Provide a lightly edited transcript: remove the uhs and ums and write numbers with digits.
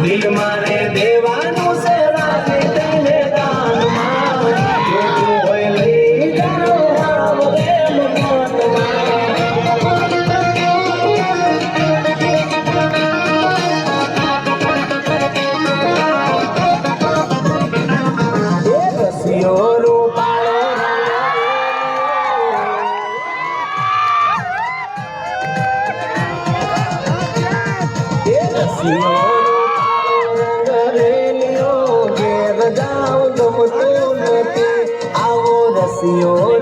મારે દેવાનું છે રાખી તેને દાનમાં જોતું હોય લઈ જાઓ આવરે મકાનમાં રસિયો રસિયો